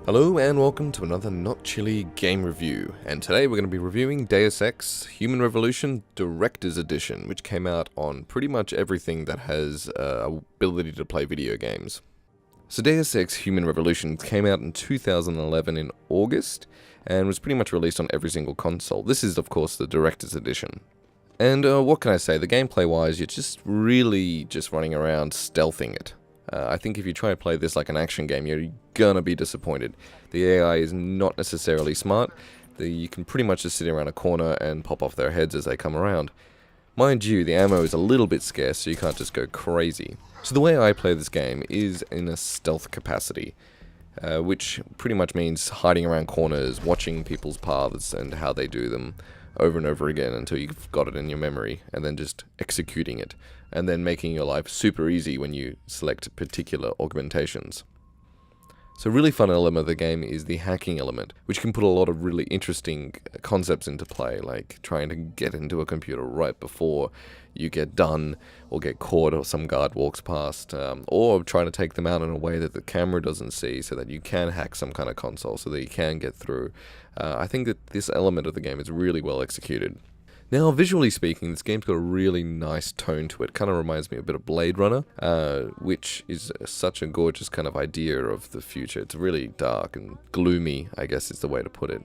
Hello and welcome to another Not Chilly game review, and today we're going to be reviewing Deus Ex Human Revolution Director's Edition, which came out on pretty much everything that has ability to play video games. So Deus Ex Human Revolution came out in 2011 in August, and was pretty much released on every single console. This is of course the Director's Edition. And what can I say, the gameplay wise, you're just really just running around stealthing it. I think if you try to play this like an action game, you're gonna be disappointed. The AI is not necessarily smart. You can pretty much just sit around a corner and pop off their heads as they come around. Mind you, the ammo is a little bit scarce, so you can't just go crazy. So the way I play this game is in a stealth capacity, which pretty much means hiding around corners, watching people's paths and how they do them over and over again until you've got it in your memory, and then just executing it, and then making your life super easy when you select particular augmentations. So a really fun element of the game is the hacking element, which can put a lot of really interesting concepts into play, like trying to get into a computer right before you get done, or get caught, or some guard walks past, or trying to take them out in a way that the camera doesn't see, so that you can hack some kind of console, so that you can get through. I think that this element of the game is really well executed. Now, visually speaking, this game's got a really nice tone to it. Kind of reminds me a bit of Blade Runner, which is such a gorgeous kind of idea of the future. It's really dark and gloomy, I guess is the way to put it.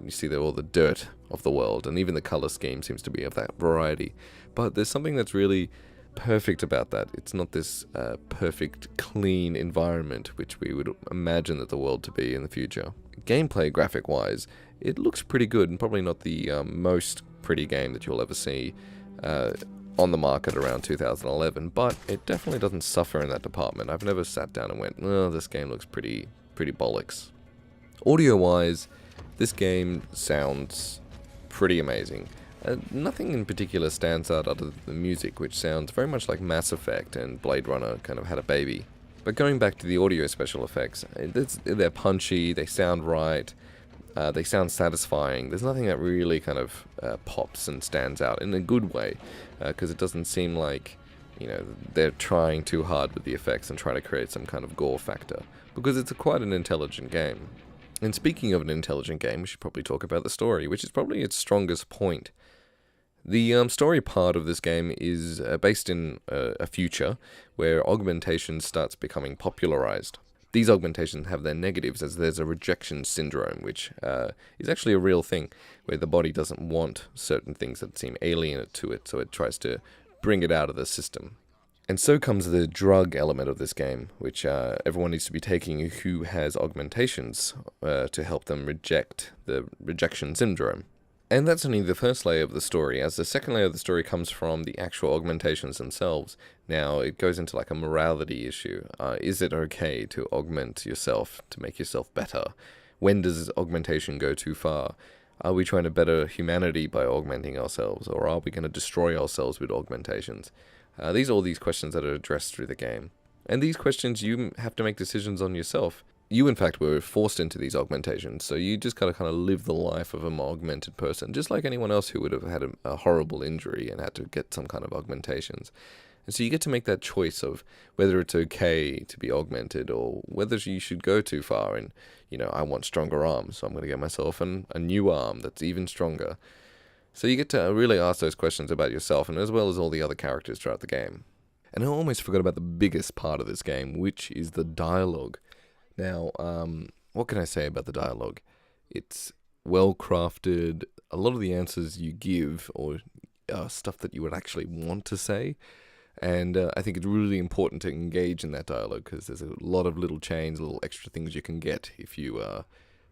You see all the dirt of the world, and even the color scheme seems to be of that variety. But there's something that's really perfect about that. It's not this perfect, clean environment, which we would imagine that the world to be in the future. Gameplay, graphic-wise, it looks pretty good, and probably not the most pretty game that you'll ever see on the market around 2011, but it definitely doesn't suffer in that department. I've never sat down and went, oh, this game looks pretty bollocks. Audio-wise, this game sounds pretty amazing. Nothing in particular stands out other than the music, which sounds very much like Mass Effect and Blade Runner kind of had a baby. But going back to the audio special effects, they're punchy, they sound right, they sound satisfying. There's nothing that really kind of pops and stands out in a good way, because it doesn't seem like, they're trying too hard with the effects and trying to create some kind of gore factor, because it's quite an intelligent game. And speaking of an intelligent game, we should probably talk about the story, which is probably its strongest point. The story part of this game is based in a future where augmentation starts becoming popularized. These augmentations have their negatives, as there's a rejection syndrome, which is actually a real thing, where the body doesn't want certain things that seem alien to it, so it tries to bring it out of the system. And so comes the drug element of this game, which everyone needs to be taking who has augmentations to help them reject the rejection syndrome. And that's only the first layer of the story, as the second layer of the story comes from the actual augmentations themselves. Now, it goes into like a morality issue. Is it okay to augment yourself to make yourself better? When does augmentation go too far? Are we trying to better humanity by augmenting ourselves, or are we going to destroy ourselves with augmentations? These are all these questions that are addressed through the game. And these questions you have to make decisions on yourself. You, in fact, were forced into these augmentations, so you just gotta kind of live the life of an augmented person, just like anyone else who would have had a horrible injury and had to get some kind of augmentations. And so you get to make that choice of whether it's okay to be augmented, or whether you should go too far and, I want stronger arms, so I'm going to get myself a new arm that's even stronger. So you get to really ask those questions about yourself, and as well as all the other characters throughout the game. And I almost forgot about the biggest part of this game, which is the dialogue. Now, what can I say about the dialogue? It's well crafted. A lot of the answers you give are stuff that you would actually want to say. And I think it's really important to engage in that dialogue, because there's a lot of little chains, little extra things you can get if you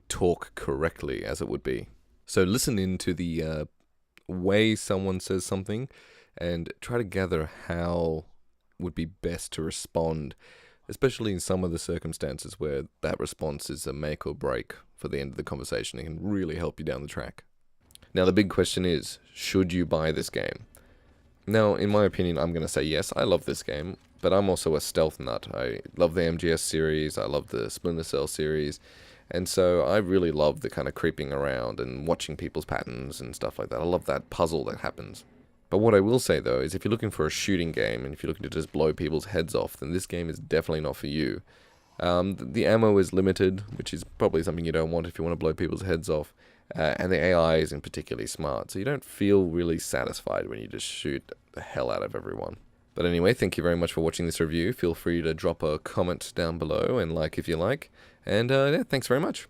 talk correctly, as it would be. So listen into the way someone says something and try to gather how would be best to respond, especially in some of the circumstances where that response is a make or break for the end of the conversation. It can really help you down the track. Now, the big question is, should you buy this game? Now, in my opinion, I'm going to say yes, I love this game, but I'm also a stealth nut. I love the MGS series, I love the Splinter Cell series, and so I really love the kind of creeping around and watching people's patterns and stuff like that. I love that puzzle that happens. But what I will say, though, is if you're looking for a shooting game, and if you're looking to just blow people's heads off, then this game is definitely not for you. The ammo is limited, which is probably something you don't want if you want to blow people's heads off. And the AI isn't particularly smart, so you don't feel really satisfied when you just shoot the hell out of everyone. But anyway, thank you very much for watching this review. Feel free to drop a comment down below and like if you like. And yeah, thanks very much.